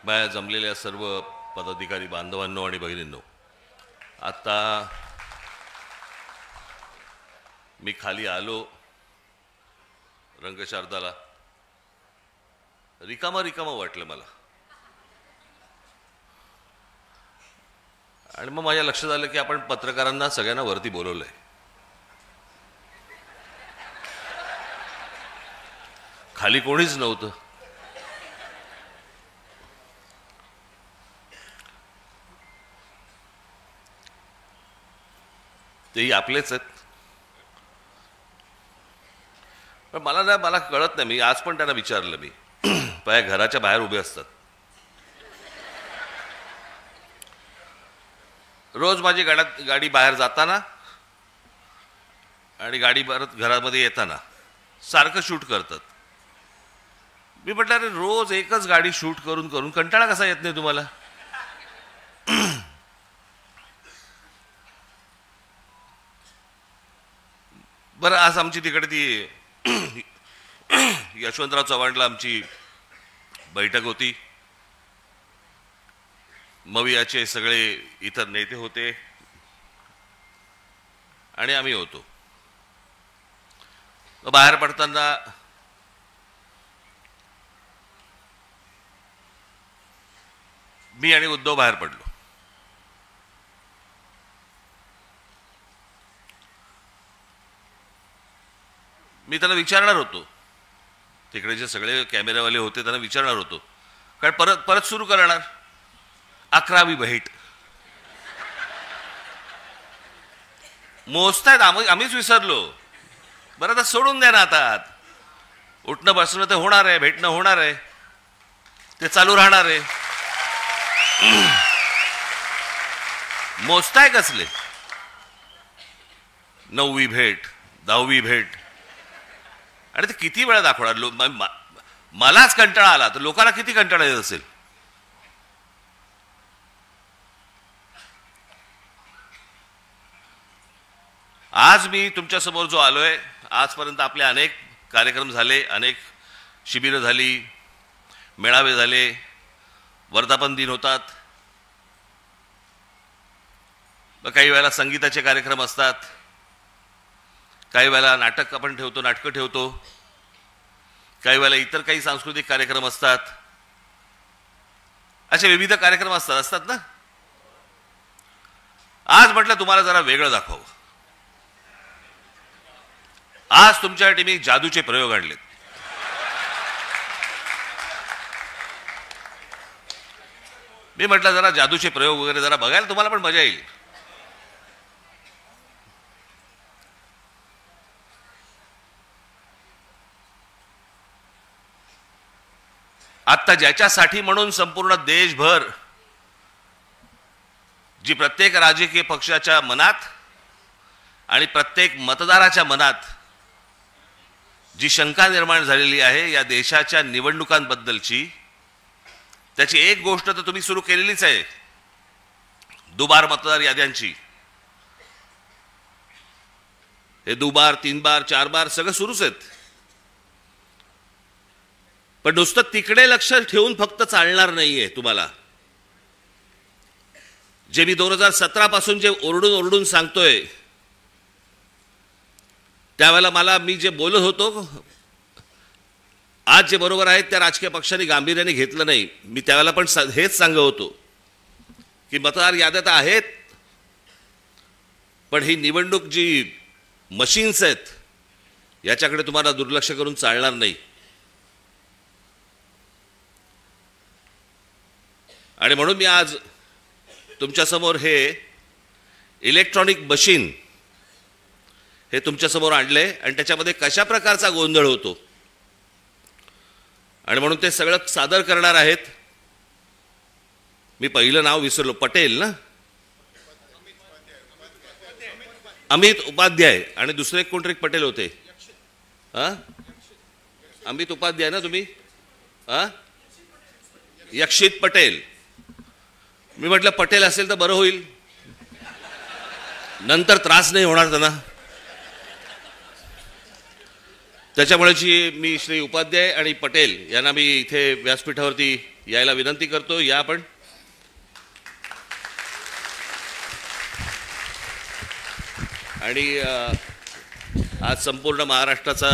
माझ्या जमलेल्या सर्व पदाधिकारी बांधवांनो आणि भगिनींनो, आता मी खाली आलो रंगशारदाला, रिकामा वाटलं मला. आणि मग माझ्या लक्षात आलं की आपण पत्रकारांना सगळ्यांना वरती बोलवलंय. खाली कोणीच नव्हतं. तेही आपलेच आहेत. पण मला कळत नाही. मी आज पण त्यांना विचारलं, मी माझ्या घराच्या बाहेर उभे असतात. रोज माझी गाडी बाहेर जाताना आणि गाडी परत घरामध्ये येताना सारखं शूट करतात. मी म्हटलं, अरे रोज एकच गाडी शूट करून करून कंटाळा कसा येत नाही तुम्हाला? बरं, आज आमची तिकडे ती यशवंतराव चव्हाणला आमची बैठक होती. मवियाचे सगळे इतर नेते होते आणि आम्ही होतो. बाहेर पडताना मी आणि उद्धव बाहेर पडलो. मी त्यांना विचारणार होतो, तिकडे जे सगळे कॅमेरावाले होते त्यांना विचारणार होतो, कारण परत सुरू करणार 11वी भेट. मोजतायत, आम्हीच विसरलो. बरं, आता सोडून द्या ना. आता उठणं बसणं तर होणार आहे, भेटणं होणार आहे, ते चालू राहणार आहे. मोजताय कसले? 9वी भेट, 10वी भेट, आणि ते किती वेळा दाखवणार? मलाच कंटाळा आला तर लोकांना किती कंटाळा येत असेल? आज मी तुमच्या समोर जो आलोय, आजपर्यंत आपले अनेक कार्यक्रम झाले, अनेक शिबिरं झाली, मेळावे झाले, वर्धापन दिन होतात, काही वेळेला संगीताचे कार्यक्रम असतात, काही वेळेला नाटक आपण ठेवतो, नाटकं ठेवतो, काही वेळेला इतर काही सांस्कृतिक कार्यक्रम असतात. असे विविध कार्यक्रम असतात ना. आज म्हटलं तुम्हाला जरा वेगळं दाखवावं. आज तुमच्यासाठी मी जादूचे प्रयोग आणलेत. मी म्हटलं जरा जादूचे प्रयोग वगैरे जरा बघायला तुम्हाला पण मजा येईल. आता ज्याच्यासाठी म्हणून संपूर्ण देशभर जी प्रत्येक राजकीय पक्षाच्या मनात आणि प्रत्येक मतदाराच्या मनात जी शंका निर्माण झालेली आहे या देशाच्या निवडणुकांबद्दलची, त्याची एक गोष्ट तर तुम्ही सुरू केलेलीच आहे, दुबार मतदार याद्यांची. हे दुबार, 3 बार, 4 बार सगळं सुरूच आहेत. पण नुसतं तिकडे लक्ष ठेवून फक्त चालणार नाहीये तुम्हाला. जे मी 2017 पासून जे ओरडून सांगतोय, त्यावेळेला मी जे बोलत होतो, आज जे बरोबर आहेत त्या राजकीय पक्षांनी गांभीर्याने घेतलं नाही. मी त्यावेळेला पण हेच सांगत होतो की मतदार याद्या आहेत, पण ही निवडणूक जी मशीन्स आहेत याच्याकडे तुम्हाला दुर्लक्ष करून चालणार नाही. आणि म्हणून मी आज तुमच्यासमोर हे इलेक्ट्रॉनिक मशीन हे तुमच्यासमोर आणले आणि त्याच्यामध्ये कशा प्रकारचा गोंधळ होतो आणि म्हणून ते सगळं सादर करणार आहेत. मी पहिलं नाव विसरलो, पटेल ना, अमित उपाध्याय, आणि दुसरे कोणतरी पटेल होते. अमित उपाध्याय ना तुम्ही? यक्षित पटेल. मी म्हटलं पटेल असेल तर बरं होईल, नंतर त्रास नाही होणार त्यांना. त्याच्यामुळेची मी श्री उपाध्याय आणि पटेल यांना मी इथे व्यासपीठावरती यायला विनंती करतो. या आपण. आणि आज संपूर्ण महाराष्ट्राचा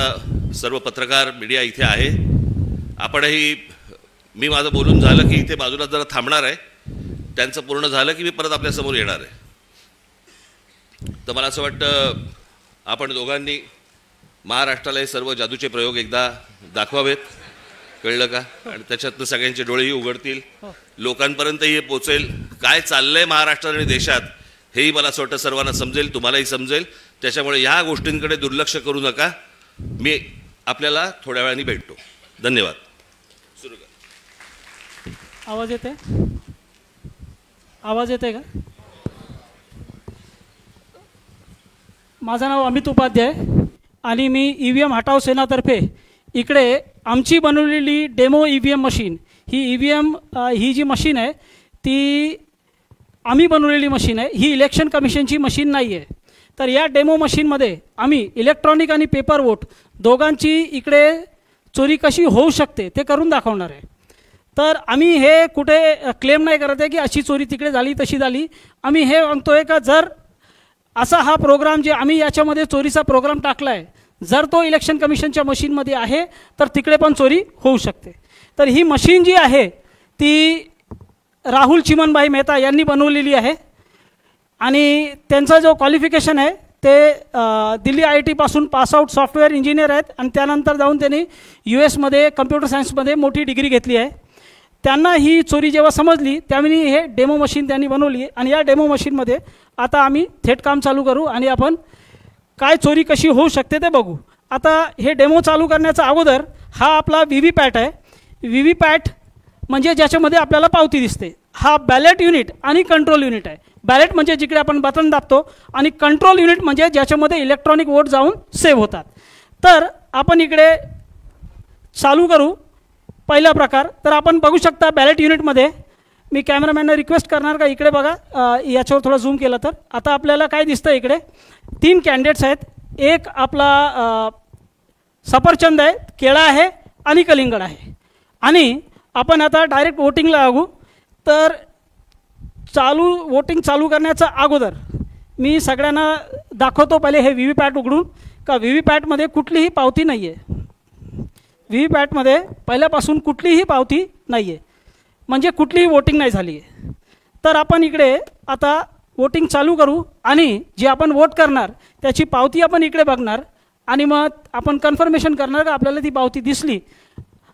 सर्व पत्रकार मीडिया इथे आहे. आपणही, मी माझं बोलून झालं की इथे बाजूला जरा थांबणार आहे. त्यांचं पूर्ण झालं की मी परत आपल्यासमोर येणार आहे. तर मला असं वाटतं आपण दोघांनी महाराष्ट्राला हे सर्व जादूचे प्रयोग एकदा दाखवावेत. कळलं का? आणि त्याच्यातनं सगळ्यांचे डोळेही उघडतील, लोकांपर्यंतही हे पोचेल. काय चाललंय महाराष्ट्रात आणि देशात हेही मला असं वाटतं सर्वांना समजेल, तुम्हालाही समजेल. त्याच्यामुळे ह्या गोष्टींकडे दुर्लक्ष करू नका. मी आपल्याला थोड्या वेळाने भेटतो. धन्यवाद. सुरू कर. आवाज येते? आवाज येते का? माझं नाव अमित उपाध्याय आणि मी EVM हटाव सेनातर्फे इकडे आमची बनवलेली डेमो EVM मशीन, ही EVM ही जी मशीन आहे ती आम्ही बनवलेली मशीन आहे. ही इलेक्शन कमिशनची मशीन नाही आहे. तर या डेमो मशीनमध्ये आम्ही इलेक्ट्रॉनिक आणि पेपर वोट दोघांची इकडे चोरी कशी होऊ शकते ते करून दाखवणार आहे. तर आम्ही हे कुठे क्लेम नाही करत आहे की अशी चोरी तिकडे झाली तशी झाली. आम्ही हे म्हणतो आहे का जर असा हा प्रोग्राम जे आम्ही याच्यामध्ये चोरीचा प्रोग्राम टाकला आहे, जर तो इलेक्शन कमिशनच्या मशीनमध्ये आहे तर तिकडे पण चोरी होऊ शकते. तर ही मशीन जी आहे ती राहुल चिमनभाई मेहता यांनी बनवलेली आहे आणि त्यांचा जो क्वालिफिकेशन आहे ते दिल्ली IIT पासून पासआउट सॉफ्टवेअर इंजिनियर आहेत आणि त्यानंतर जाऊन त्यांनी US मध्ये कम्प्युटर सायन्समध्ये मोठी डिग्री घेतली आहे. त्यांना ही चोरी जेव्हा समजली त्यावेळी हे डेमो मशीन त्यांनी बनवली आणि या डेमो मशीनमध्ये आता आम्ही थेट काम चालू करू आणि आपण काय चोरी कशी होऊ शकते ते बघू. आता हे डेमो चालू करण्याचा अगोदर हा आपला VVPAT आहे. VVPAT म्हणजे ज्याच्यामध्ये आपल्याला पावती दिसते. हा बॅलेट युनिट आणि कंट्रोल युनिट आहे. बॅलेट म्हणजे जिकडे आपण बटन दाबतो आणि कंट्रोल युनिट म्हणजे ज्याच्यामध्ये इलेक्ट्रॉनिक वोट जाऊन सेव्ह होतात. तर आपण इकडे चालू करू पहिला प्रकार. तर आपण बघू शकता बॅलेट युनिटमध्ये, मी कॅमेरामॅनला रिक्वेस्ट करणार का इकडे बघा, याच्यावर थोडं झूम केलं तर आता आपल्याला काय दिसतं इकडे 3 कॅन्डिडेट्स आहेत. एक आपला सफरचंद आहे, केळा आहे आणि कलिंगड आहे. आणि आपण आता डायरेक्ट वोटिंगला लागू. तर वोटिंग चालू करण्याचा अगोदर मी सगळ्यांना दाखवतो पहिले हे VVPAT उघडून का VVPATमध्ये कुठलीही पावती नाही आहे. VVPATमध्ये पहिल्यापासून कुठलीही पावती नाही आहे, म्हणजे कुठलीही वोटिंग नाही झाली आहे. तर आपण इकडे आता वोटिंग चालू करू आणि जे आपण वोट करणार त्याची पावती आपण इकडे बघणार आणि मग आपण कन्फर्मेशन करणार का आपल्याला ती पावती दिसली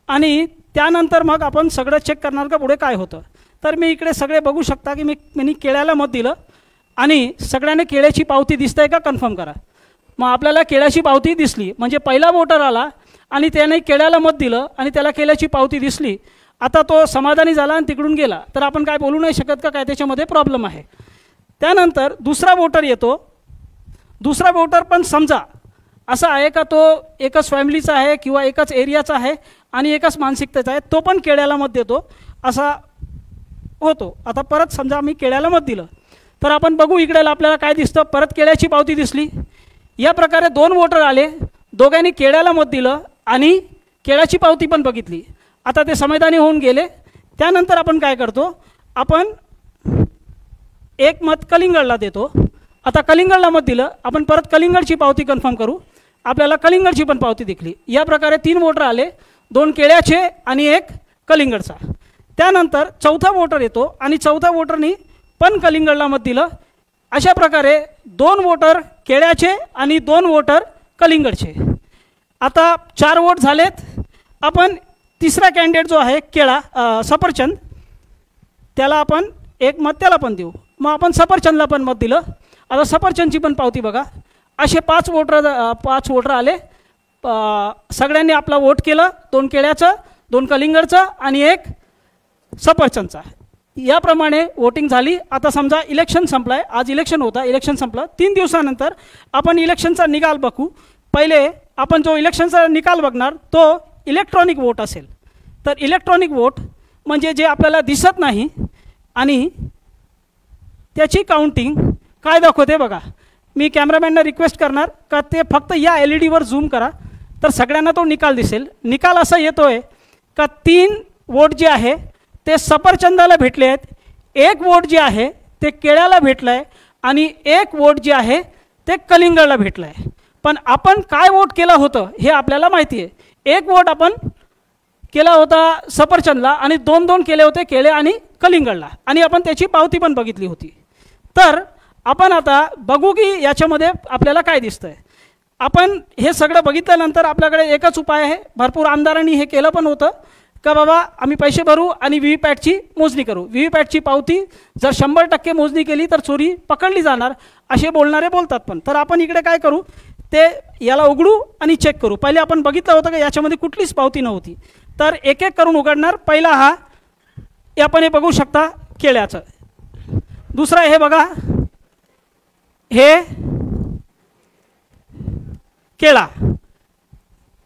आणि त्यानंतर मग आपण सगळं चेक करणार का पुढे काय होतं. तर मी इकडे सगळे बघू शकता की मी केळ्याला मत दिलं आणि सगळ्यांना केळ्याची पावती दिसत आहे का कन्फर्म करा. मग आपल्याला केळ्याची पावती दिसली म्हणजे पहिला वोटर आला आणि त्याने केळ्याला मत दिलं आणि त्याला केळ्याची पावती दिसली. आता तो समाधानी झाला आणि तिकडून गेला तर आपण काय बोलू नाही शकत का काय त्याच्यामध्ये प्रॉब्लेम आहे. त्यानंतर दुसरा वोटर येतो. दुसरा वोटर पण समजा असा आहे का तो एकच फॅमिलीचा आहे किंवा एकच एरियाचा आहे आणि एकच मानसिकतेचा आहे, तो पण केळ्याला मत देतो असा होतो. आता परत समजा मी केळ्याला मत दिलं तर आपण बघू इकडे आपल्याला काय दिसतं, परत केळ्याची पावती दिसली. या प्रकारे 2 वोटर आले, दोघांनी केळ्याला मत दिलं आणि केळ्याची पावती पण बघितली. आता ते समाधानी होऊन गेले. त्यानंतर आपण काय करतो, आपण एक मत कलिंगडला देतो. आता कलिंगडला मत दिलं, आपण परत कलिंगडची पावती कन्फर्म करू. आपल्याला कलिंगडची पण पावती दिसली. या प्रकारे 3 वोटर आले, 2 केळ्याचे आणि 1 कलिंगडचा. त्यानंतर चौथा वोटर येतो आणि चौथा वोटरनी पण कलिंगडला मत दिलं. अशा प्रकारे 2 वोटर केळ्याचे आणि 2 वोटर कलिंगडचे. आता 4 वोट झालेत. आपण तिसरा कॅन्डिडेट जो आहे केळा सफरचंद, त्याला आपण 1 मत त्याला पण देऊ. मग आपण सफरचंदला पण मत दिलं. आता सफरचंदची पण पावती बघा. असे 5 वोटर आले. सगळ्यांनी आपला वोट केलं, 2 केळ्याचं, 2 कलिंगडचं आणि 1 सफरचंदचा. याप्रमाणे वोटिंग झाली. आता समजा इलेक्शन संपलं आहे, आज इलेक्शन होता, इलेक्शन संपलं. 3 दिवसानंतर आपण इलेक्शनचा निकाल बघू. पहिले आपण जो इलेक्शनचा निकाल बघणार तो इलेक्ट्रॉनिक वोट असेल. तर इलेक्ट्रॉनिक वोट म्हणजे जे आपल्याला दिसत नाही आणि त्याची काउंटिंग काय दाखवते बघा. मी कॅमेरामॅनला रिक्वेस्ट करणार का ते फक्त या LED वर झूम करा तर सगळ्यांना तो निकाल दिसेल. निकाल असा येतोय का 3 वोट जे आहे ते सफरचंदाला भेटले आहेत, 1 वोट जे आहे ते केळ्याला भेटलं आहे आणि 1 वोट जे आहे ते कलिंगडला भेटलं आहे. पण आपण काय वोट केलं होतं हे आपल्याला माहिती आहे. 1 वोट आपण केला होता सफरचंदला आणि 2-2 केले होते केळे आणि कलिंगडला, आणि आपण त्याची पावती पण बघितली होती. तर आपण आता बघू की याच्यामध्ये आपल्याला काय दिसतंय. आपण हे सगळं बघितल्यानंतर आपल्याकडे एकच उपाय आहे. भरपूर आमदारांनी हे केलं पण होतं का बाबा आम्ही पैसे भरू आणि व्हीव्हीपॅटची मोजणी करू, व्हीव्हीपॅटची पावती जर 100% मोजणी केली तर चोरी पकडली जाणार असे बोलणारे बोलतात. पण तर आपण इकडे काय करू, ते याला उघडू आणि चेक करू. पहिले आपण बघितलं होतं की याच्यामध्ये कुठलीच पावती नव्हती. तर एक एक करून उघडणार. पहिला हा आपण हे बघू शकता केळ्याचं, दुसरा हे बघा हे केळा,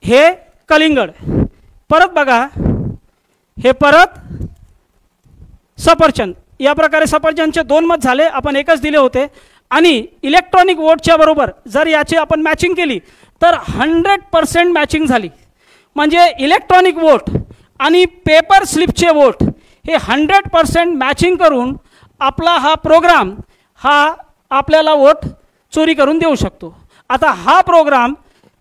हे कलिंगड, परत बघा हे परत सफरचंद. या प्रकारे सफरचंदचे 2 मत झाले, आपण एकच दिले होते. आणि इलेक्ट्रॉनिक वोटच्या बरोबर जर याची आपण मॅचिंग केली तर 100% मॅचिंग झाली. म्हणजे इलेक्ट्रॉनिक वोट आणि पेपर स्लिपचे वोट हे 100% मॅचिंग करून आपला हा प्रोग्राम हा आपल्याला वोट चोरी करून देऊ शकतो. आता हा प्रोग्राम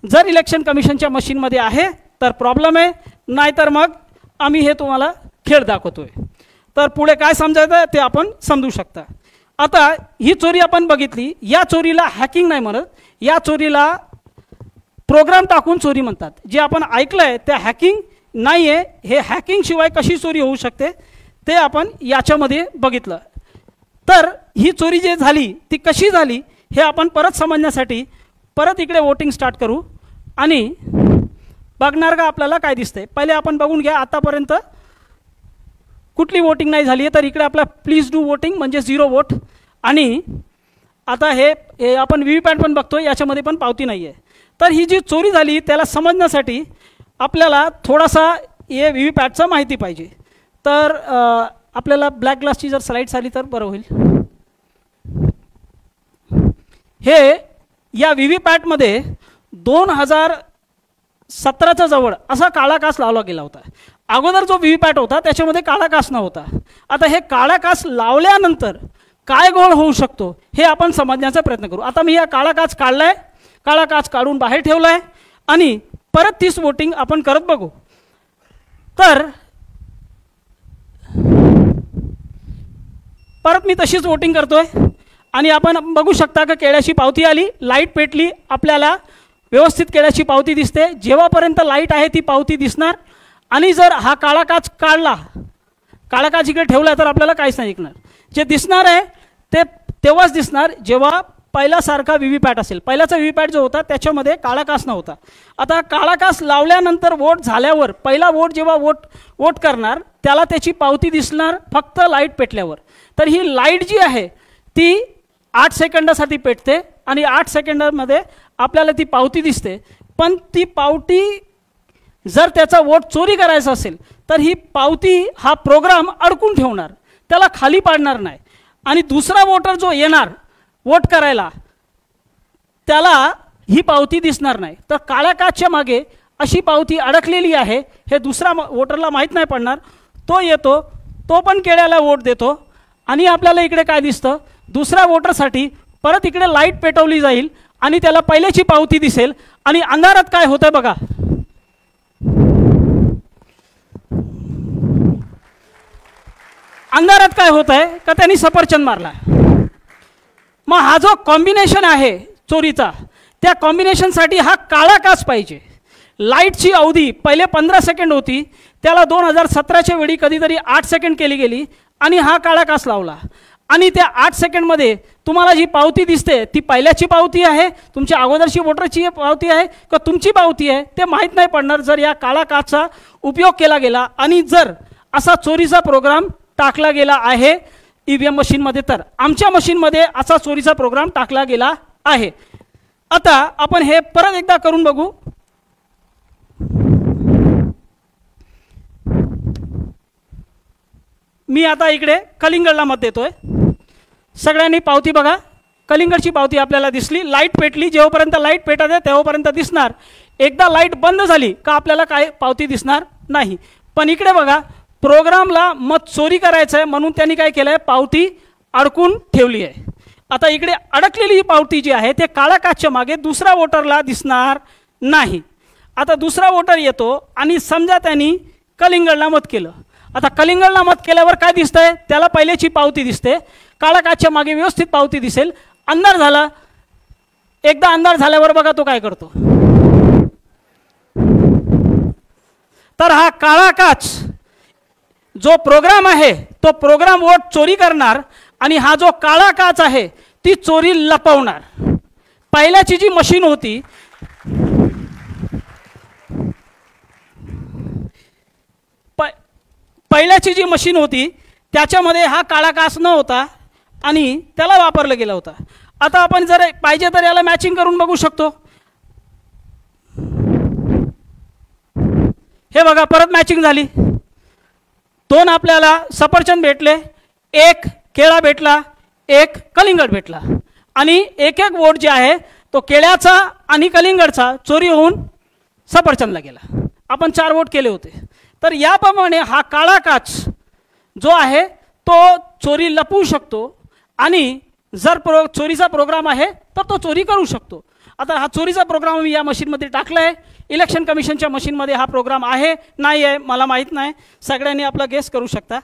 जर इलेक्शन कमिशनच्या मशीनमध्ये आहे तर प्रॉब्लेम आहे, नाहीतर मग आम्ही हे तुम्हाला खेळ दाखवतोय. तर पुढे काय समजायचं ते आपण समजू शकता. आता ही चोरी आपण बघितली. या चोरीला हॅकिंग नाही म्हणत, या चोरीला प्रोग्राम टाकून चोरी म्हणतात. जे आपण ऐकलं आहे ते हॅकिंग नाही आहे. हे हॅकिंग शिवाय कशी चोरी होऊ शकते ते आपण याच्यामध्ये बघितलं. तर ही चोरी जे झाली ती कशी झाली हे आपण परत समजण्यासाठी परत इकडे वोटिंग स्टार्ट करू आणि बघणार का आपल्याला काय दिसतंय. पहिले आपण बघून घ्या आतापर्यंत कुठली वोटिंग नाही झाली आहे. तर इकडे आपला प्लीज डू वोटिंग म्हणजे 0 वोट. आणि आता हे आपण व्हीव्हीपॅट पण बघतोय, याच्यामध्ये पण पावती नाही आहे. तर ही जी चोरी झाली त्याला समजण्यासाठी आपल्याला थोडासा हे व्हीव्हीपॅटचं माहिती पाहिजे. तर आपल्याला ब्लॅक ग्लासची जर स्लाईड्स आली तर बरं होईल. हे या व्हीव्हीपॅटमध्ये 2017च्या जवळ असा काळा काच लावला गेला होता. अगोदर जो व्हीव्हीपॅट होता त्याच्यामध्ये काळा काच नव्हता. आता हे काळा काच लावल्यानंतर काय घोळ होऊ शकतो हे आपण समजण्याचा प्रयत्न करू. आता मी हा काळा काच काढलाय, काळा काच काढून बाहेर ठेवलाय आणि परत 30 वोटिंग आपण करत बघू. तर परत मी तशीच वोटिंग करतोय आणि आपण बघू शकता की केळ्याची पावती आली, लाईट पेटली, आपल्याला व्यवस्थित केळ्याची पावती दिसते. जेव्हापर्यंत लाईट आहे ती पावती दिसणार. आणि जर हा काळा काच काढला, काळा काच इकडे ठेवला तर आपल्याला काहीच नाही दिसणार. जे दिसणार आहे ते तेव्हाच दिसणार जेव्हा पहिल्यासारखा व्हीव्हीपॅट असेल. पहिल्याचा व्हीव्हीपॅट जो होता त्याच्यामध्ये काळा काच नव्हता. आता काळा काच लावल्यानंतर वोट झाल्यावर पहिला वोट जेव्हा वोट करणार त्याला त्याची पावती दिसणार फक्त लाईट पेटल्यावर. तर ही लाईट जी आहे ती 8 सेकंदासाठी पेटते आणि 8 सेकंदामध्ये आपल्याला ती पावती दिसते. पण ती पावती जर त्याचा वोट चोरी करायचा असेल तर ही पावती हा प्रोग्राम अडकून ठेवणार, त्याला खाली पाडणार नाही. आणि दुसरा वोटर जो येणार वोट करायला त्याला ही पावती दिसणार नाही. तर काळ्या काचच्या मागे अशी पावती अडकलेली आहे हे दुसरा वोटरला माहीत नाही पडणार. तो येतो, तो पण केळ्याला वोट देतो आणि आपल्याला इकडे काय दिसतं, दुसऱ्या वोटरसाठी परत इकडे लाईट पेटवली जाईल आणि त्याला पहिल्याची पावती दिसेल. आणि अंधारात काय होतंय बघा, अंधारात काय होत आहे का त्यांनी सफरचंद मारला. मग हा जो कॉम्बिनेशन आहे चोरीचा त्या कॉम्बिनेशनसाठी हा काळा काच पाहिजे. लाईटची अवधी पहिले 15 सेकंड होती, त्याला 2017च्या वेळी कधीतरी 8 सेकंड केली गेली आणि हा काळा काच लावला. आणि त्या 8 सेकंडमध्ये तुम्हाला जी पावती दिसते ती पहिल्याची पावती आहे, तुमच्या अगोदरची वोटरची पावती आहे का तुमची पावती आहे ते माहीत नाही पडणार जर या काळा काचचा उपयोग केला गेला आणि जर असा चोरीचा प्रोग्राम टाकला गेला आहे ईव्हीएम मशीनमध्ये. तर आमच्या मशीनमध्ये असा चोरीचा प्रोग्राम टाकला गेला आहे. आता आपण हे परत एकदा करून बघू. मी आता इकडे कलिंगडला मत देतोय. सगळ्यांनी पावती बघा, कलिंगडची पावती आपल्याला दिसली, लाईट पेटली. जेव्हापर्यंत लाईट पेटत आहे तेव्हापर्यंत दिसणार. एकदा लाईट बंद झाली का आपल्याला काय पावती दिसणार नाही. पण इकडे बघा, प्रोग्रामला मत चोरी करायचं आहे म्हणून त्यांनी काय केलं आहे, पावती अडकून ठेवली आहे. आता इकडे अडकलेली ही पावती जी आहे ते काळ्या काचच्या मागे दुसऱ्या वोटरला दिसणार नाही. आता दुसरा वोटर येतो आणि समजा त्यांनी कलिंगडला मत केलं. आता कलिंगडला मत केल्यावर काय दिसतंय, त्याला पहिल्याची पावती दिसते, काळ्या काचच्या मागे व्यवस्थित पावती दिसेल. अंधार झाला, एकदा अंधार झाल्यावर बघा तो काय करतो. तर हा काळा काच जो प्रोग्राम आहे तो प्रोग्राम वोट चोरी करणार आणि हा जो काळा काच आहे ती चोरी लपवणार. पहिल्याची जी मशीन होती पहिल्याची जी मशीन होती त्याच्यामध्ये हा काळा काच न होता आणि त्याला वापरला गेला होता. आता आपण जर पाहिजे तर याला मॅचिंग करून बघू शकतो. हे बघा, परत मॅचिंग झाली. 2 आपल्याला सफरचंद भेटले, 1 केळा भेटला, 1 कलिंगड भेटला आणि एक वोट जे आहे तो केळ्याचा आणि कलिंगडचा चोरी होऊन सफरचंदला गेला. आपण 4 वोट केले होते. तर याप्रमाणे हा काळा काच जो आहे तो चोरी लपवू शकतो आणि जर चोरीचा प्रोग्राम आहे तर तो चोरी करू शकतो. आता हा चोरीचा प्रोग्राम मी या मशीनमध्ये टाकला आहे. इलेक्शन कमिशनच्या मशीनमध्ये हा प्रोग्राम आहे नाही आहे मला माहीत नाही, सगळ्यांनी आपला गेस करू शकता.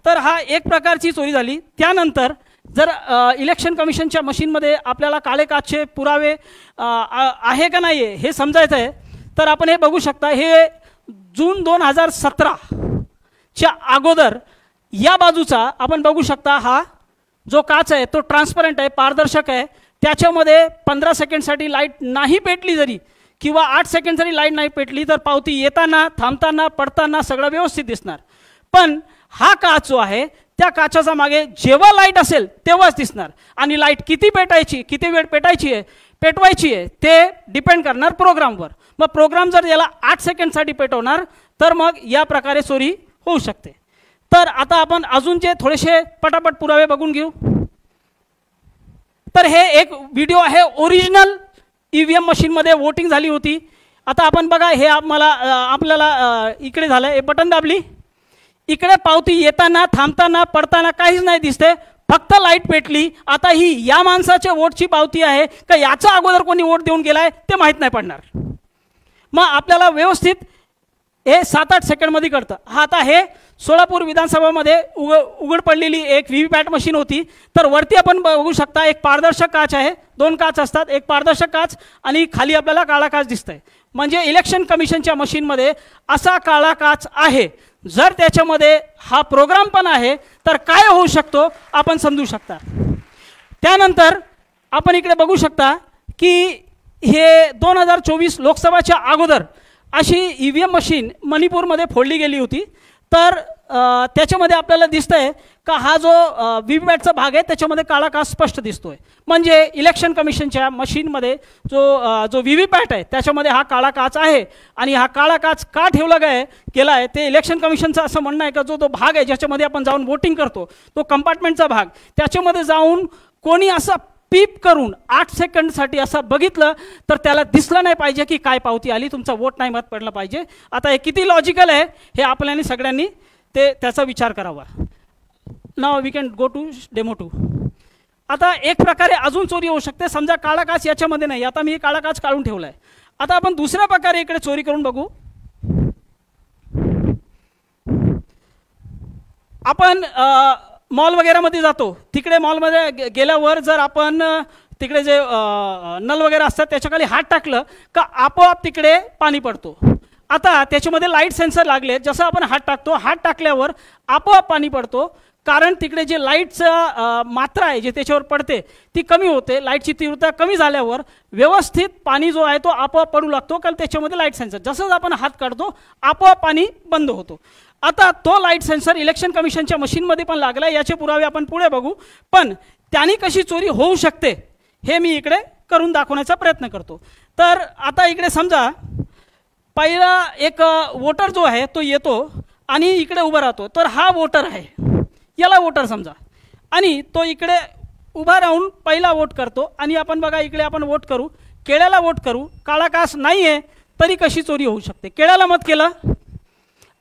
तर हा एक प्रकारची चोरी झाली. त्यानंतर जर इलेक्शन कमिशनच्या मशीनमध्ये आपल्याला काळे काचचे पुरावे आहे का नाही आहे हे समजायचं आहे तर आपण हे बघू शकता. हे जून 2017च्या अगोदर या बाजूचा आपण बघू शकता, हा जो काच आहे तो ट्रान्सपरंट आहे, पारदर्शक आहे. त्याच्यामध्ये 15 सेकंडसाठी लाईट नाही पेटली जरी किंवा 8 सेकंड जरी लाईट नाही पेटली तर पावती येताना, थांबताना, पडताना सगळं व्यवस्थित दिसणार. पण हा काच जो आहे त्या काचाचा मागे जेव्हा लाईट असेल तेव्हाच दिसणार आणि लाईट किती पेटायची, किती वेळ पेटायची आहे, पेटवायची आहे ते डिपेंड करणार प्रोग्रामवर. मग प्रोग्राम जर याला 8 सेकंडसाठी पेटवणार तर मग या प्रकारे चोरी होऊ शकते. तर आता आपण अजून जे थोडेसे पटापट पुरावे बघून घेऊ. तर हे एक व्हिडिओ आहे, ओरिजिनल EVM मशीनमध्ये वोटिंग झाली होती. आता आपण बघा, हे आपल्याला इकडे झालं, हे बटन दाबली, इकडे पावती येताना, थांबताना, पडताना काहीच नाही दिसते, फक्त लाईट पेटली. आता ही या माणसाच्या वोटची पावती आहे का याचा अगोदर कोणी वोट देऊन गेलाय ते माहीत नाही पडणार. मग आपल्याला व्यवस्थित हे 7-8 सेकंडमध्ये कळतं. हा आता हे सोलापूर विधानसभामध्ये उघड पडलेली एक व्हीव्हीपॅट मशीन होती. तर वरती आपण बघू शकता एक पारदर्शक काच आहे, 2 काच असतात, एक पारदर्शक काच आणि खाली आपल्याला काळा काच दिसतंय. म्हणजे इलेक्शन कमिशनच्या मशीनमध्ये असा काळा काच आहे. जर त्याच्यामध्ये हा प्रोग्राम पण आहे तर काय होऊ शकतो आपण समजू शकता. त्यानंतर आपण इकडे बघू शकता की हे 2024 लोकसभाच्या अगोदर अशी EVM मशीन मणिपूरमध्ये फोडली गेली होती. तर त्याच्यामध्ये आपल्याला दिसतंय का हा जो व्हीव्हीपॅटचा भाग आहे त्याच्यामध्ये काळा काच स्पष्ट दिसतोय. म्हणजे इलेक्शन कमिशनच्या मशीनमध्ये जो व्हीव्हीपॅट आहे त्याच्यामध्ये हा काळा काच आहे. आणि हा काळा काच का ठेवला गेला आहे ते इलेक्शन कमिशनचं असं म्हणणं आहे का जो भाग आहे ज्याच्यामध्ये आपण जाऊन वोटिंग करतो तो कंपार्टमेंटचा भाग, त्याच्यामध्ये जाऊन कोणी असा पीप करून 8 सेकंडसाठी असं बघितलं तर त्याला दिसलं नाही पाहिजे की काय पावती आली, तुमचा वोट नाही मत पडला पाहिजे. आता हे किती लॉजिकल आहे हे आपल्याला सगळ्यांनी त्याचा विचार करावा. Now we can go to demo 2. आता एक प्रकारे अजून चोरी होऊ शकते. समजा काळा काच याच्यामध्ये नाही, आता मी काळा काच काढून ठेवला आहे. आता आपण दुसऱ्या प्रकारे इकडे चोरी करून बघू. आपण मॉल वगैरेमध्ये जातो, तिकडे मॉलमध्ये गेल्यावर जर आपण तिकडे जे नल वगैरे असतात त्याच्याखाली हात टाकलं का आपोआप तिकडे पाणी पडतो. आता त्याच्यामध्ये लाईट सेन्सर लागले, जसं आपण हात टाकतो, हात टाकल्यावर आपोआप पाणी पडतो. कारण तिकडे जे लाईटचं मात्रा आहे जे त्याच्यावर पडते ती कमी होते. लाईटची तीव्रता कमी झाल्यावर व्यवस्थित पाणी जो आहे तो आपोआप पडू लागतो, कारण त्याच्यामध्ये लाईट सेन्सर, जसंच आपण हात काढतो आपोआप पाणी बंद होतो. आता तो लाईट सेन्सर इलेक्शन कमिशनच्या मशीनमध्ये पण लागला. याचे पुरावे आपण पुढे बघू. पण त्याने कशी चोरी होऊ शकते हे मी इकडे करून दाखवण्याचा प्रयत्न करतो. तर आता इकडे समजा पहिला एक वोटर जो आहे तो येतो आणि इकडे उभा राहतो. तर हा वोटर आहे, याला वोटर समजा, आणि तो इकडे उभा राहून पहिला वोट करतो. आणि आपण बघा इकडे आपण वोट करू, केळ्याला वोट करू, काळा काच नाही आहे तरी कशी चोरी होऊ शकते? केळ्याला मत केलं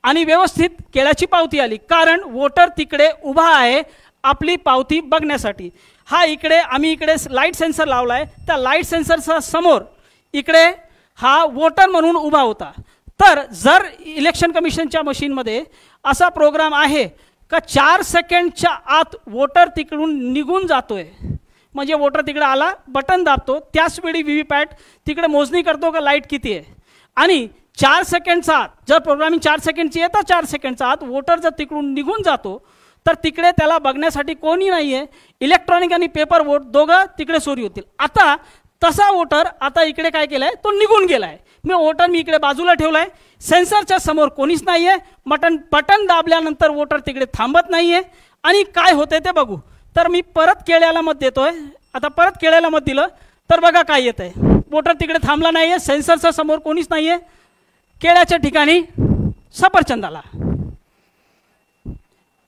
आणि व्यवस्थित केळ्याची पावती आली, कारण वोटर तिकडे उभा आहे आपली पावती बघण्यासाठी. हा इकडे आम्ही इकडे लाईट सेन्सर लावला आहे, त्या लाईट सेन्सरचा समोर इकडे हा वोटर म्हणून उभा होता. तर जर इलेक्शन कमिशनच्या मशीनमध्ये असा प्रोग्राम आहे का 4 सेकंडच्या आत वोटर तिकडून निघून जातोय, म्हणजे वोटर तिकडे आला, बटन दाबतो, त्याच वेळी व्हीव्हीपॅट तिकडे मोजणी करतो का लाईट किती आहे, आणि 4 सेकंडचा आत जर प्रोग्रामिंग 4 सेकंडची आहे तर 4 सेकंडचा आत वोटर जर तिकडून निघून जातो तर तिकडे त्याला बघण्यासाठी कोणी नाही आहे. इलेक्ट्रॉनिक आणि पेपर वोट दोघं तिकडे चोरी होतील. आता तसा वोटर आता इकडे काय केलं आहे, तो निघून गेला आहे. वोटर मी इकडे बाजूला ठेवला आहे, सेन्सरच्या समोर कोणीच नाही आहे, बटन दाबल्यानंतर वोटर तिकडे थांबत नाही आहे. आणि काय होते ते बघू. तर मी परत केळ्याला मत देतोय. आता परत केळ्याला मत दिलं तर बघा काय येत आहे. वोटर तिकडे थांबला नाही आहे, सेन्सरच्या समोर कोणीच नाही आहे, केळ्याच्या ठिकाणी सफरचंद आला.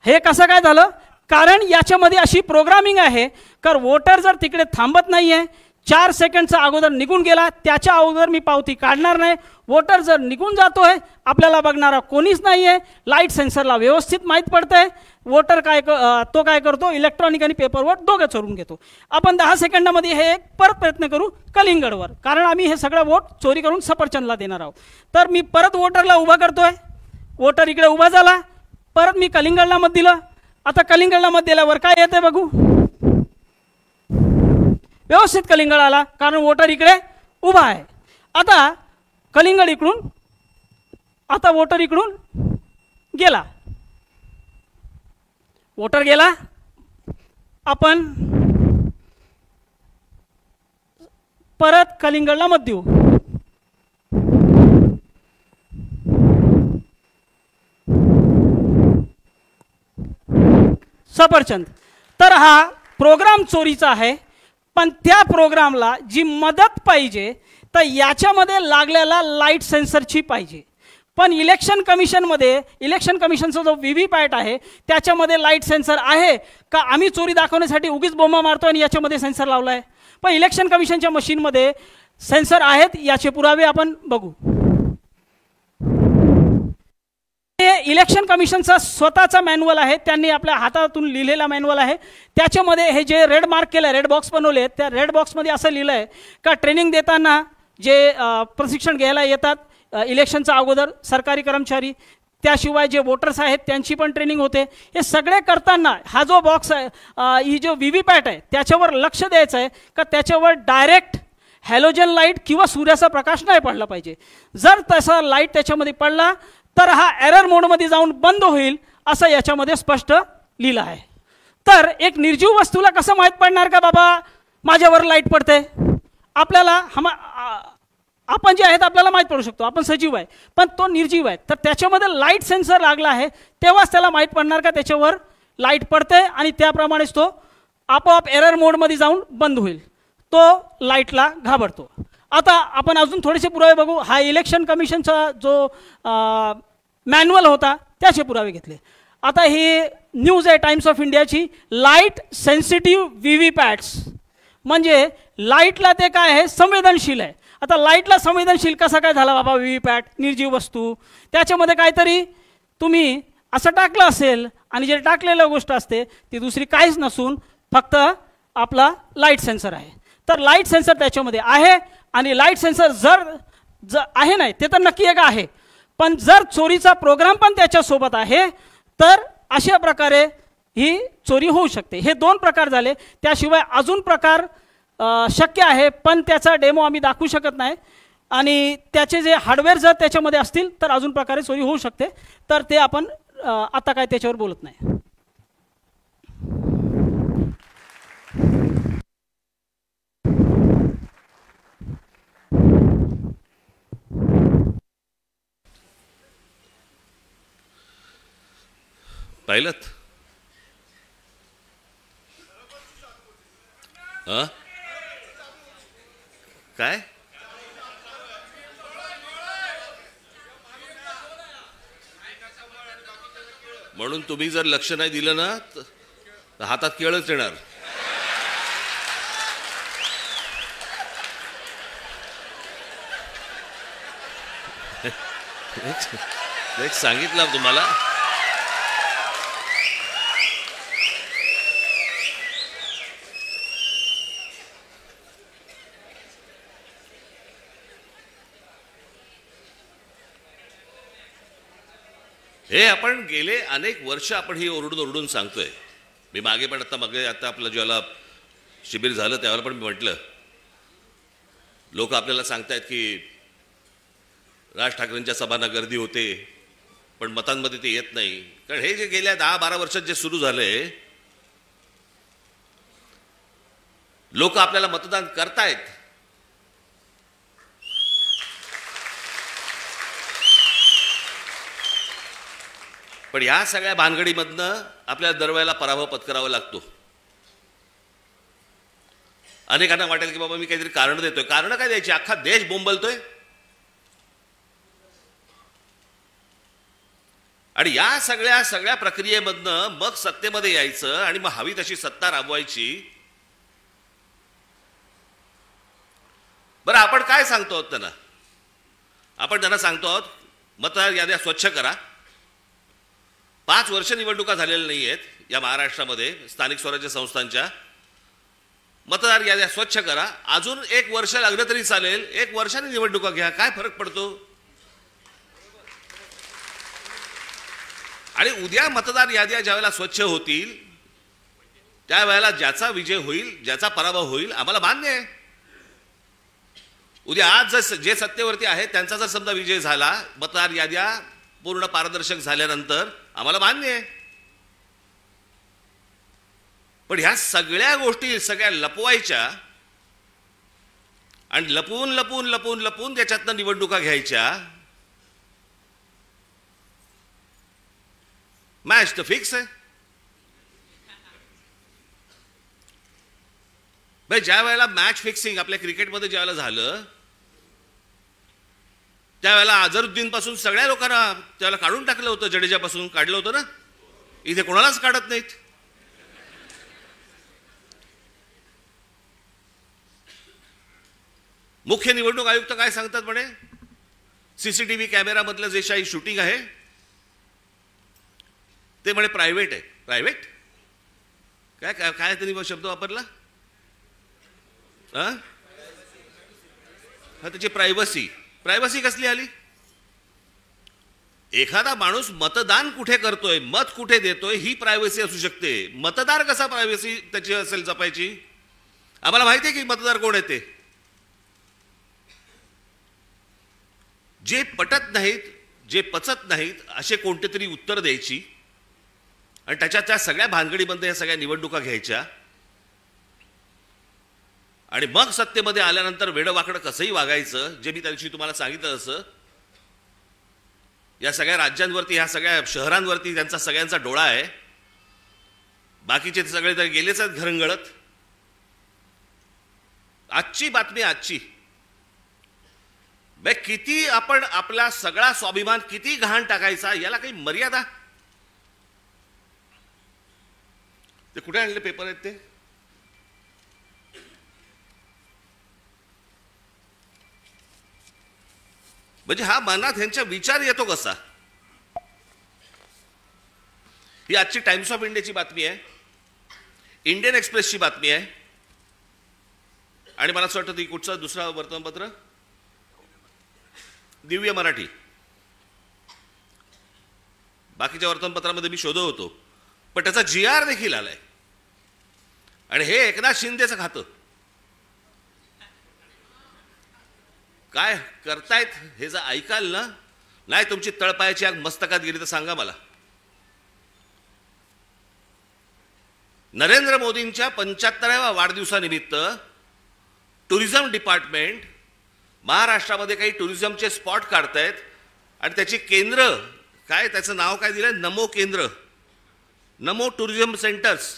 हे कसं काय झालं? कारण याच्यामध्ये अशी प्रोग्रामिंग आहे का वोटर जर तिकडे थांबत नाही आहे, 4 सेकंडचा अगोदर निघून गेला, त्याच्या अगोदर मी पावती काढणार नाही. वोटर जर निघून जातोय, आपल्याला बघणारा कोणीच नाही आहे, लाईट सेन्सरला व्यवस्थित माहीत पडतंय, वोटर तो काय करतो, इलेक्ट्रॉनिक आणि पेपर वोट दोघं चोरून घेतो. आपण 10 सेकंदामध्ये हे एक परत प्रयत्न करू कलिंगडवर, कारण आम्ही हे सगळं वोट चोरी करून सफरचंदला देणार आहोत. तर मी परत वोटरला उभा करतोय, वोटर इकडे उभा झाला, परत मी कलिंगडला मत दिलं. आता कलिंगडला मत दिल्यावर काय येते बघू. व्यवस्थित कलिंगड आला, कारण वोटर इकडे उभा आहे. आता कलिंगड इकडून, आता वोटर इकडून गेला, वोटर गेला. आपण परत कलिंगडला मत देऊ. सफरचंद. तर हा प्रोग्राम चोरीचा आहे, पण त्या प्रोग्रामला जी मदत पाहिजे तर याच्यामध्ये लागलेला लाईट सेन्सरची पाहिजे. पण इलेक्शन कमिशनचा जो व्हीव्हीपॅट आहे त्याच्यामध्ये लाईट सेन्सर आहे का? आम्ही चोरी दाखवण्यासाठी उगीच बोंबा मारतो आणि याच्यामध्ये सेन्सर लावला आहे. पण इलेक्शन कमिशनच्या मशीनमध्ये सेन्सर आहेत, याचे पुरावे आपण बघू. हे इलेक्शन कमिशनचा स्वतःचा मॅन्युअल आहे, त्यांनी आपल्या हातातून लिहिलेला मॅन्युअल आहे. त्याच्यामध्ये हे जे रेड मार्क केलं, रेड बॉक्स बनवले, त्या रेड बॉक्समध्ये असं लिहिलं आहे का ट्रेनिंग देताना जे प्रशिक्षण घ्यायला येतात इलेक्शनच्या अगोदर सरकारी कर्मचारी, त्याशिवाय जे वोटर्स आहेत त्यांची पण ट्रेनिंग होते. हे सगळे करताना हा जो बॉक्स आहे, ही जो व्हीव्हीपॅट आहे त्याच्यावर लक्ष द्यायचं आहे का त्याच्यावर डायरेक्ट हॅलोजन लाईट किंवा सूर्याचा प्रकाश नाही पडला पाहिजे. जर तसा लाईट त्याच्यामध्ये पडला तर हा एरर मोडमध्ये जाऊन बंद होईल, असं याच्यामध्ये स्पष्ट लिहिलं आहे. तर एक निर्जीव वस्तूला कसं माहीत पडणार का बाबा माझ्यावर लाईट पडते? आपल्याला आपण जे आहेत आपल्याला माहीत पडू शकतो, आपण सजीव आहे, पण तो निर्जीव आहे. तर त्याच्यामध्ये लाईट सेन्सर लागला आहे, तेव्हाच त्याला माहीत पडणार का त्याच्यावर लाईट पडते, आणि त्याप्रमाणेच तो आपोआप एरर मोडमध्ये जाऊन बंद होईल, तो लाईटला घाबरतो. आता आपण अजून थोडेसे पुरावे बघू. हा इलेक्शन कमिशनचा जो मॅन्युअल होता त्याचे पुरावे घेतले. आता ही न्यूज आहे टाइम्स ऑफ इंडियाची, लाईट सेन्सिटिव्ह व्हीव्हीपॅट्स, म्हणजे लाईटला ते काय आहे, संवेदनशील आहे. आता लाईटला संवेदनशील कसा काय झाला बाबा व्हीव्हीपॅट, निर्जीव वस्तू, त्याच्यामध्ये काहीतरी तुम्ही असं टाकलं असेल, आणि जे टाकलेलं गोष्ट असते ती दुसरी काहीच नसून फक्त आपला लाईट सेन्सर आहे. तर लाईट सेन्सर त्याच्यामध्ये आहे, आणि लाईट सेन्सर जर आहे नाही ते तर नक्की एक आहे, पण जर चोरीचा प्रोग्राम पण त्याच्यासोबत आहे तर अशा प्रकारे ही चोरी होऊ शकते. हे 2 प्रकार झाले. त्याशिवाय अजून प्रकार शक्य आहे, पण त्याचा डेमो आम्ही दाखवू शकत नाही, आणि त्याचे जे हार्डवेअर जर त्याच्यामध्ये असतील तर अजून प्रकारे चोरी होऊ शकते. तर ते आपण आता काय त्याच्यावर बोलत नाही. पाहिलंत काय? म्हणून तुम्ही जर लक्ष नाही दिलं ना तर हातात केळच येणार. एक सांगितलं तुम्हाला. हे आपण गेले अनेक वर्ष आपण ही ओरडून ओरडून सांगतोय. मी मागे पण आता आपलं ज्याला शिबिर झालं त्यावेळेला पण मी म्हटलं, लोक आपल्याला सांगतायत की राज ठाकरेंच्या सभांना गर्दी होते पण मतांमध्ये ते येत नाही. कारण हे जे गेल्या 10-12 वर्षात जे सुरू झालंय, लोक आपल्याला मतदान करतायत, पण या सगळ्या भानगडीमधनं आपल्याला दरवेळेला पराभव पत्करावा लागतो. अनेकांना वाटेल की बाबा मी काहीतरी कारण देतोय. कारण काय द्यायची, अख्खा देश बोंबलतोय. आणि या सगळ्या प्रक्रियेमधनं मग सत्तेमध्ये यायचं आणि मग हवी तशी सत्ता राबवायची. बरं, आपण काय सांगतो आहोत त्यांना? आपण त्यांना सांगतो आहोत मतदार याद्या स्वच्छ करा. 5 वर्ष निवडणुका झालेल्या नाही आहेत या महाराष्ट्रामध्ये स्थानिक स्वराज्य संस्थांच्या. मतदार याद्या स्वच्छ करा. अजून 1 वर्ष लागलं तरी चालेल, 1 वर्षाने निवडणुका घ्या, काय फरक पडतो? आणि उद्या मतदार याद्या ज्यावेळेला स्वच्छ होतील त्यावेळेला ज्याचा विजय होईल, ज्याचा पराभव होईल, आम्हाला मान्य आहे. उद्या आज जे सत्तेवरती आहे त्यांचा जर समजा विजय झाला, मतदार याद्या पूर्ण पारदर्शक झाल्यानंतर, आम्हाला मान्य आहे. पण ह्या सगळ्या गोष्टी सगळ्या लपवायच्या आणि लपवून लपवून लपवून लपवून त्याच्यातनं निवडणुका घ्यायच्या. मॅच तर फिक्स आहे भाई. ज्या वेळेला मॅच फिक्सिंग आपल्या क्रिकेटमध्ये ज्या वेळेला झालं त्यावेळेला अझरुद्दीन पासून सगळ्या लोकांना त्याला काढून टाकलं होतं. जडेजापासून काढलं होतं ना. इथे कोणालाच काढत नाहीत. मुख्य निवडणूक आयुक्त काय सांगतात म्हणे, सीसीटीव्ही कॅमेरामधलं जे काही शूटिंग आहे ते म्हणे प्रायव्हेट आहे. प्रायव्हेट काय काय काय त्यांनी शब्द वापरला? हा, त्याची प्रायव्हसी. प्रायव्हसी कसली आली? एखादा माणूस मतदान कुठे करतोय, मत कुठे देतोय, ही प्रायव्हसी असू शकते. मतदार कसा प्रायव्हसी त्याची असेल जपायची? आम्हाला माहिती आहे की मतदार कोण आहे ते. जे पटत नाहीत, जे पचत नाहीत असे कोणते तरी उत्तर द्यायची आणि त्या सगळ्या भानगडीमध्ये या सगळ्या निवडणुका घ्यायच्या आणि मग सत्तेमध्ये आल्यानंतर वेडवाकडं कसंही वागायचं. जे मी त्या दिवशी तुम्हाला सांगितलं तसं या सगळ्या राज्यांवरती, ह्या सगळ्या शहरांवरती त्यांचा सगळ्यांचा डोळा आहे. बाकीचे सगळे तर गेलेच आहेत घरंगळत. आजची बातमी, आजची किती आपण आपला सगळा स्वाभिमान किती घाण टाकायचा, याला काही मर्यादा? ते कुठे आणले पेपर आहेत ते? म्हणजे हा मनात ह्यांचा विचार येतो कसा? ही आजची टाइम्स ऑफ इंडियाची बातमी आहे, इंडियन एक्सप्रेसची बातमी आहे आणि मला असं वाटतं ती कुठचं दुसरा वर्तमानपत्र, दिव्य मराठी. बाकीच्या वर्तमानपत्रामध्ये मी शोधत होतो पण त्याचा GR देखील आलाय. आणि हे एकनाथ शिंदेचं खातं. काय करतायत हे जर ऐकाल ना, नाही तुमची तळपायाची आग मस्तकात गेली तर सांगा मला. नरेंद्र मोदींच्या 75व्या वाढदिवसानिमित्त टुरिझम डिपार्टमेंट महाराष्ट्रामध्ये काही टुरिझमचे स्पॉट काढतायत आणि त्याची केंद्र काय, त्याचं नाव काय दिलंय, नमो केंद्र, नमो टुरिझम सेंटर्स.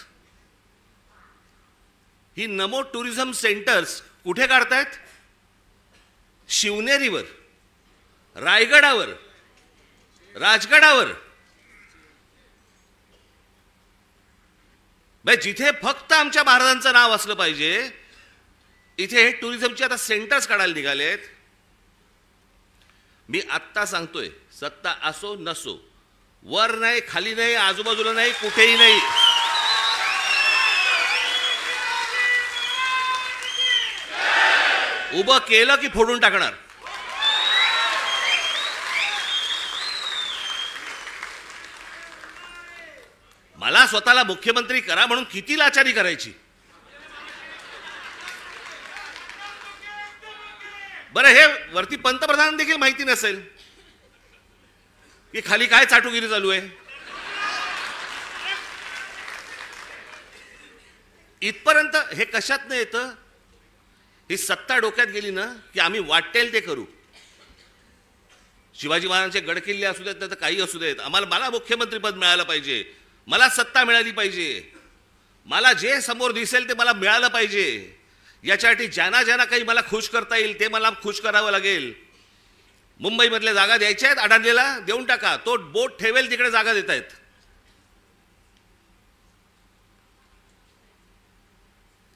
ही नमो टुरिझम सेंटर्स कुठे काढतायत? शिवनेरीवर, रायगडावर, राजगडावर. जिथे फक्त आमच्या महाराजांचं नाव असलं पाहिजे इथे हे टुरिझमचे आता सेंटर्स काढायला निघालेत. मी आत्ता सांगतोय, सत्ता असो नसो, वर नाही, खाली नाही, आजूबाजूला नाही, कुठेही नाही, उभं केलं की फोडून टाकणार. मला स्वतःला मुख्यमंत्री करा म्हणून किती लाचारी करायची. बरं, हे वरती पंतप्रधान देखील माहिती नसेल की खाली काय चाटुगिरी चालू आहे. इथपर्यंत हे कशात नाही येतं. ही सत्ता डोक्यात गेली ना की आम्ही वाटेल ते करू. शिवाजी महाराजांचे गडकिल्ले असू देत तर काही असू देत, मला मुख्यमंत्रीपद मिळालं पाहिजे, मला सत्ता मिळाली पाहिजे, मला जे समोर दिसेल ते मला मिळालं पाहिजे. याच्यासाठी ज्यांना ज्यांना काही मला खुश करता येईल ते मला खुश करावं लागेल. मुंबईमधल्या जागा द्यायच्या आहेत, अडाणलेला देऊन टाका, तो बोट ठेवेल तिकडे जागा देत आहेत.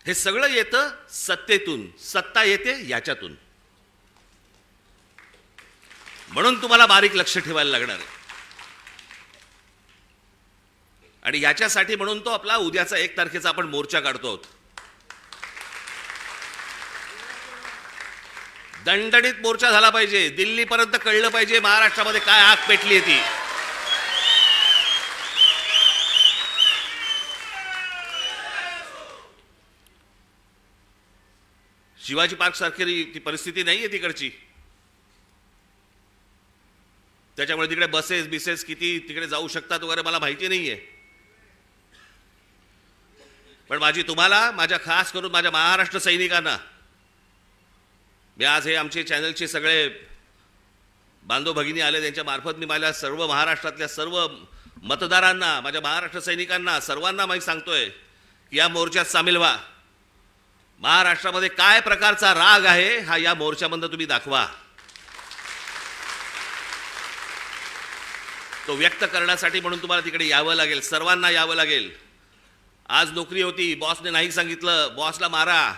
हे सगळं येतं सत्तेतून, सत्ता येते याच्यातून. म्हणून तुम्हाला बारीक लक्ष ठेवायला लागणार आहे. आणि याच्यासाठी म्हणून तो आपला उद्याचा 1 तारखेचा आपण मोर्चा काढतो आहोत. दणदणीत मोर्चा झाला पाहिजे, दिल्लीपर्यंत कळलं पाहिजे महाराष्ट्रामध्ये काय आग पेटली आहे ती. शिवाजी पार्क सारखी ती परिस्थिती नाहीये तिकडची. त्याच्यामुळे तिकडे बसेस किती तिकडे जाऊ शकतात वगैरे मला माहिती नाहीये. पण माझ्या खास करून माझ्या महाराष्ट्र सैनिकांना, मी आज हे आमचे चॅनलचे सगळे बांधव भगिनी आले त्यांच्या मार्फत मी माझ्या सर्व महाराष्ट्रातल्या सर्व मतदारांना, माझ्या महाराष्ट्र सैनिकांना सर्वांना मी सांगतोय की या मोर्चात सामील व्हा. महाराष्ट्रामध्ये काय प्रकारचा राग आहे हा या मोर्चामध्ये तुम्ही दाखवा. तो व्यक्त करण्यासाठी म्हणून तुम्हाला तिकडे यावं लागेल, सर्वांना यावं लागेल. आज नोकरी होती, बॉसने नाही सांगितलं, बॉसला मारा.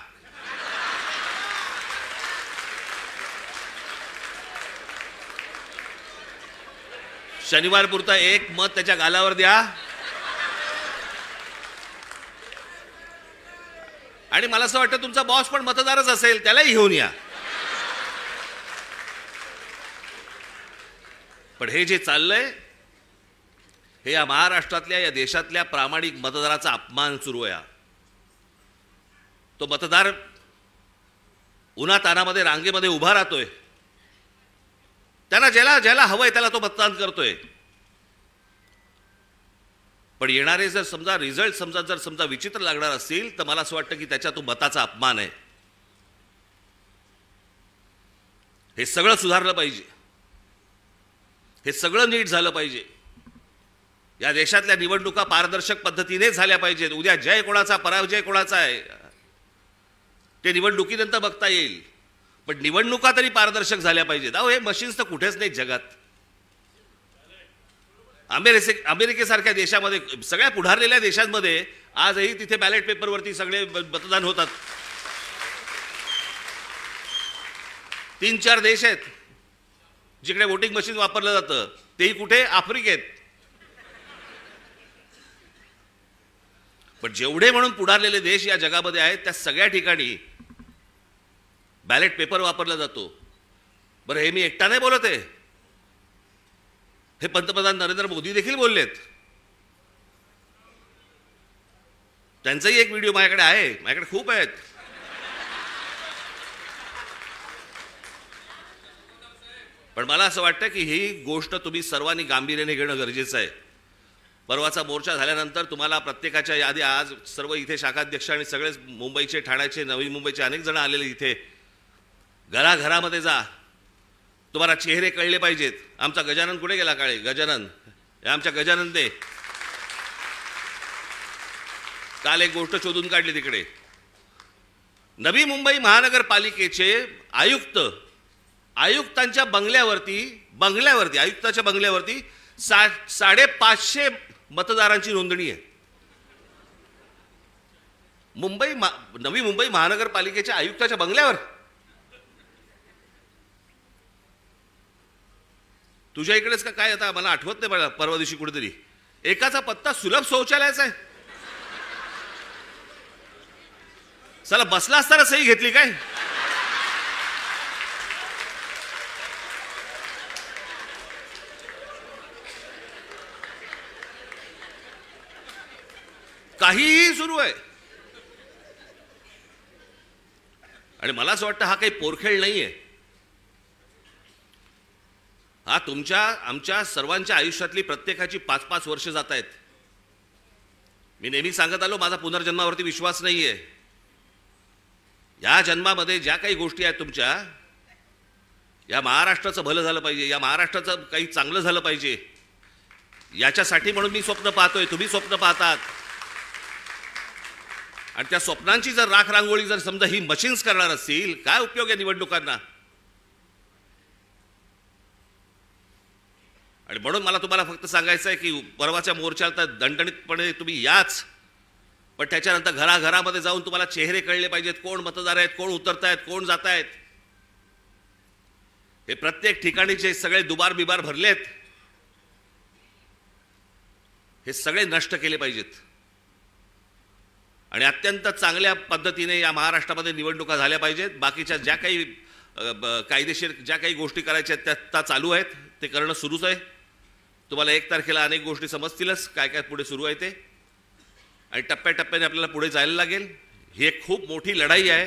शनिवार पुरता 1 मत त्याच्या गालावर द्या. आणि मला असं वाटतं तुमचा बॉस पण मतदारच असेल, त्यालाही घेऊन या. पण हे जे चाललंय हे या महाराष्ट्रातल्या, या देशातल्या प्रामाणिक मतदाराचा अपमान सुरू आहे. तो मतदार उन्हातानामध्ये रांगेमध्ये उभा राहतोय, त्यांना ज्याला हवंय त्याला तो मतदान करतोय. पण येणारे जर समजा रिझल्ट जर विचित्र लागणार असतील तर मला असं वाटतं की त्याच्या तो मताचा अपमान आहे. हे सगळं सुधारलं पाहिजे, हे सगळं नीट झालं पाहिजे. या देशातल्या निवडणुका पारदर्शक पद्धतीने झाल्या पाहिजेत. उद्या जय कोणाचा पराजय कोणाचा आहे ते निवडणुकीनंतर बघता येईल, पण निवडणुका तरी पारदर्शक झाल्या पाहिजेत. अहो, हे मशीन्स तर कुठेच नाहीत जगात. अमेरिकेसारख्या देशामध्ये, सगळ्या पुढारलेल्या देशांमध्ये आजही तिथे बॅलेट पेपरवरती सगळे मतदान होतात. 3-4 देश आहेत जिकडे वोटिंग मशीन वापरलं जातं, तेही कुठे? आफ्रिकेत. पण जेवढे म्हणून पुढारलेले देश या जगामध्ये आहेत त्या सगळ्या ठिकाणी बॅलेट पेपर वापरला जातो. बरं, हे मी एकटा नाही बोलत आहे, हे पंतप्रधान नरेंद्र मोदी देखील बोललेत. त्यांचाही एक व्हिडिओ माझ्याकडे आहे, माझ्याकडे खूप आहेत. पण मला असं वाटतं की ही गोष्ट तुम्ही सर्वांनी गांभीर्याने घेणं गरजेचं आहे. परवाचा मोर्चा झाल्यानंतर तुम्हाला प्रत्येकाच्या यादी, आज सर्व इथे शाखाध्यक्ष आणि सगळेच मुंबईचे, ठाण्याचे, नवी मुंबईचे अनेक जण आलेले इथे, घराघरामध्ये जा, तुम्हाला चेहरे कळले पाहिजेत. आमचा गजानन कुठे गेला? काळे गजानन, हे आमच्या गजानन दे. काल एक गोष्ट शोधून काढली तिकडे. नवी मुंबई महानगरपालिकेचे आयुक्तांच्या बंगल्यावरती आयुक्ताच्या बंगल्यावरती 550 मतदारांची नोंदणी आहे. नवी मुंबई महानगरपालिकेच्या आयुक्ताच्या बंगल्यावर. तुझ्या इकडेच का काय? आता मला आठवत नाही, मला परवा दिवशी कुठेतरी एकाचा पत्ता सुलभ शौचालयाचा आहे. चला बसला असताना सही घेतली काय? काहीही सुरू आहे. आणि मला असं वाटतं हा काही पोरखेळ नाहीये. हा तुमच्या आमच्या सर्वांच्या आयुष्यातली प्रत्येकाची 5-5 वर्ष जात आहेत. मी नेहमी सांगत आलो, माझा पुनर्जन्मावरती विश्वास नाहीये. या जन्मामध्ये ज्या काही गोष्टी आहेत तुमच्या, या महाराष्ट्राचं भलं झालं पाहिजे, या महाराष्ट्राचं काही चांगलं झालं पाहिजे, याच्यासाठी म्हणून मी स्वप्न पाहतोय, तुम्ही स्वप्न पाहतात. आणि त्या स्वप्नांची जर राख रांगोळी जर समजा ही मशीन्स करणार असतील, काय उपयोग आहे निवडणुकांना? आणि म्हणून मला तुम्हाला फक्त सांगायचं आहे की परवाच्या मोर्चाला तर दणदणीतपणे तुम्ही याच, पण त्याच्यानंतर घराघरामध्ये जाऊन तुम्हाला चेहरे कळले पाहिजेत, कोण मतदार आहेत, कोण उतरतायत, कोण जात आहेत. हे प्रत्येक ठिकाणी जे सगळे दुबार बिबार भरलेत, हे सगळे नष्ट केले पाहिजेत. आणि अत्यंत चांगल्या पद्धतीने या महाराष्ट्रामध्ये निवडणुका झाल्या पाहिजेत. बाकीच्या ज्या काही कायदेशीर ज्या काही गोष्टी करायच्या आहेत त्या चालू आहेत, ते करणं सुरूच आहे. तुम्हाला 1 तारखेला अनेक गोष्टी समजतीलच काय काय पुढे सुरू आहे ते. आणि टप्प्याटप्प्याने आपल्याला पुढे जायला लागेल. ही एक खूप मोठी लढाई आहे.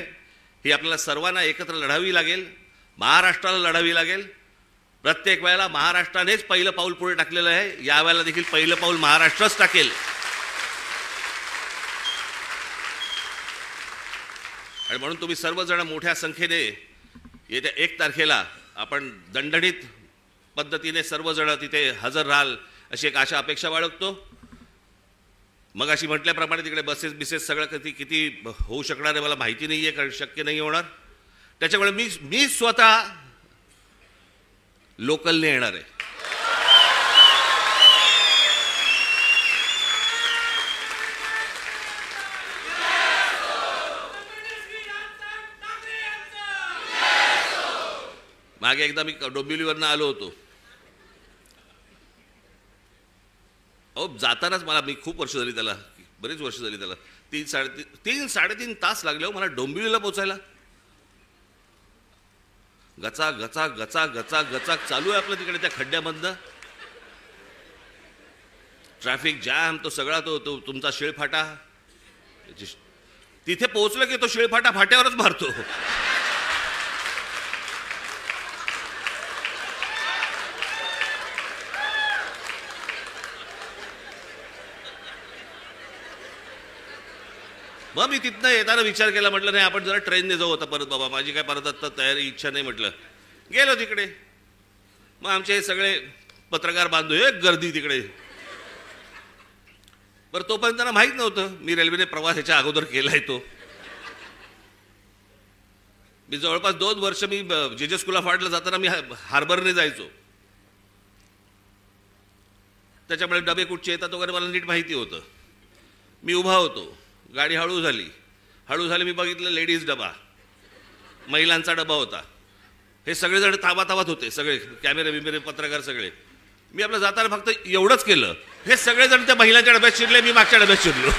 ही आपल्याला सर्वांना एकत्र लढावी लागेल, महाराष्ट्राला लढावी लागेल. प्रत्येक वेळेला महाराष्ट्रानेच पहिलं पाऊल पुढे टाकलेलं आहे. यावेळेला देखील पहिलं पाऊल महाराष्ट्रच टाकेल. आणि म्हणून तुम्ही सर्वजण मोठ्या संख्येने येत्या 1 तारखेला आपण दणदणीत पद्धतीने सर्वजण तिथे हजर राहाल अशी एक आशा अपेक्षा बाळगतो. मग अशी म्हटल्याप्रमाणे तिकडे बसेस बिसेस सगळं किती होऊ शकणार आहे मला माहिती नाही आहे, कारण शक्य नाही होणार. त्याच्यामुळे मी स्वतः लोकलने येणार आहे. मागे एकदा मी डोंबिवलीवरनं आलो होतो. जातानाच मला, मी खूप वर्ष झाली त्याला, बरेच वर्ष झाली त्याला, 3-3.5 तास लागले हो मला डोंबिवलीला पोहोचायला. गचा गचा गचा गचा गचा चालू आहे आपलं तिकडे त्या खड्ड्यामधनं. ट्रॅफिक जॅम, तो सगळा तो तुमचा शिळफाटा. तिथे पोहोचलं की तो शिळफाटा फाट्यावरच मारतो. मग मी तिथनं येताना विचार केला, म्हटलं नाही आपण जरा ट्रेनने जाऊ आता परत. बाबा माझी काय परत आता तयारी इच्छा नाही. म्हटलं गेलो तिकडे. मग आमचे हे सगळे पत्रकार बांधव, एक गर्दी तिकडे. बरं तोपर्यंत त्यांना माहीत नव्हतं मी रेल्वेने प्रवास ह्याच्या अगोदर केलाय तो. मी जवळपास 2 वर्ष मी जे स्कूल ऑफ आर्टला जाताना मी हार्बरने जायचो. त्याच्यामुळे डबे कुठचे येतात वगैरे मला नीट माहिती होतं. मी उभा होतो, गाडी हळू झाली, मी बघितलं लेडीज डबा, महिलांचा डबा होता. हे सगळेजण ताबाताबात होते, सगळे कॅमेरे बिमेरे पत्रकार सगळे. मी आपलं जाताना फक्त एवढंच केलं, हे सगळेजण त्या महिलांच्या डब्यात शिरले, मी मागच्या डब्यात शिरलो.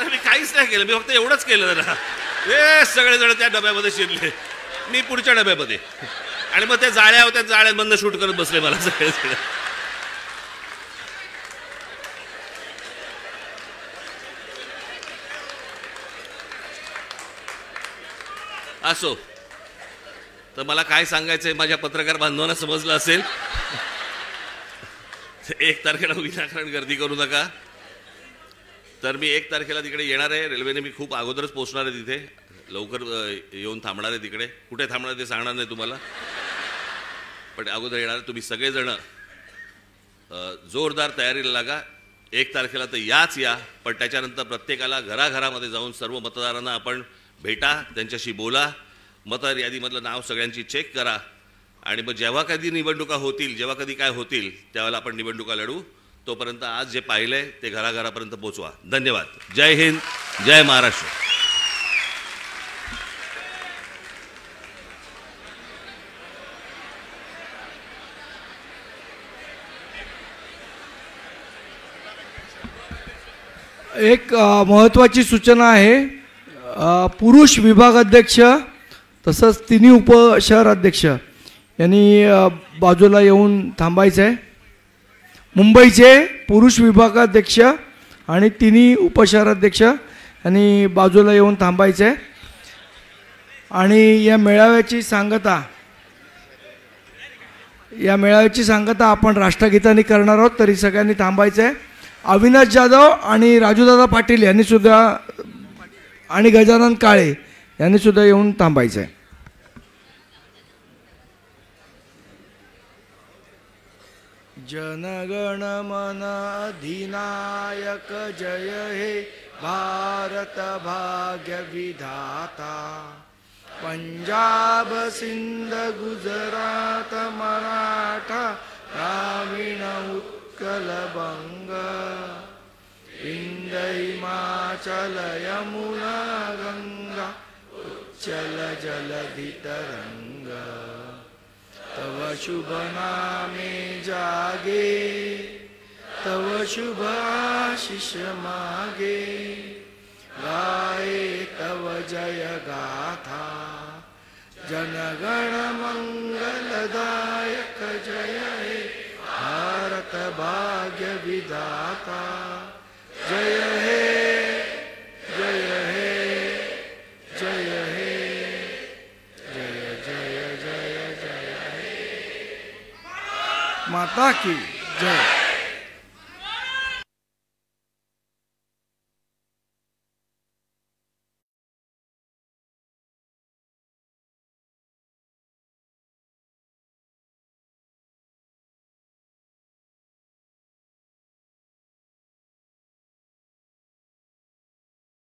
मी काहीच नाही केलं, मी फक्त एवढंच केलं जरा. हे सगळेजण त्या डब्यामध्ये शिरले, मी पुढच्या डब्यामध्ये. आणि मग ते जाळ्या होत्या, जाळ्यांमधनं शूट करत बसले मला सगळे. असो, तर मला काय सांगायचंय माझ्या पत्रकार बांधवांना समजलं असेल. 1 तारखेला विनाकारण गर्दी करू नका. तर मी 1 तारखेला तिकडे येणार आहे. रेल्वेने मी खूप अगोदरच पोहोचणार आहे तिथे, लवकर येऊन थांबणार आहे तिकडे. कुठे थांबणार ते सांगणार नाही तुम्हाला, पण अगोदर येणार. तुम्ही सगळेजण जोरदार तयारीला लागा. 1 तारखेला तर या, पण त्याच्यानंतर प्रत्येकाला घराघरामध्ये जाऊन सर्व मतदारांना आपण भेटा, त्यांच्याशी बोला, मतदार यादीमधलं नाव सगळ्यांची चेक करा. आणि मग जेव्हा कधी निवडणुका होतील, जेव्हा कधी काय होतील, त्यावेळेला आपण निवडणुका लढू. तोपर्यंत आज जे पाहिलंय ते घराघरापर्यंत पोचवा. धन्यवाद. जय हिंद, जय महाराष्ट्र. एक महत्त्वाची सूचना आहे, पुरुष विभागाध्यक्ष तसंच तिन्ही उपशहराध्यक्ष यांनी बाजूला येऊन थांबायचं आहे. मुंबईचे पुरुष विभागाध्यक्ष आणि तिन्ही उपशहराध्यक्ष यांनी बाजूला येऊन थांबायचं आहे. आणि या मेळाव्याची सांगता आपण राष्ट्रगीताने करणार आहोत, तरी सगळ्यांनी थांबायचं आहे. अविनाश जाधव आणि राजूदादा पाटील यांनी सुद्धा आणि गजानन काळे यांनी सुद्धा येऊन थांबायचं आहे. जनगण मन अधिनायक जय हे भारत भाग्य विधाता, पंजाब सिंध गुजरात मराठा ग्रामीण उत्कल बंग, विंध हिमाचल यमुना गंगा उच्चल जलधि तरंग, तव शुभ नामे जागे तव शुभ आशीष मागे, गाये तव जय गाथा जनगण मंगलदायक जय हे भारत भाग्य विधाता, जय हे जय हे जय हे जय जय जय जय हे, माता की जय.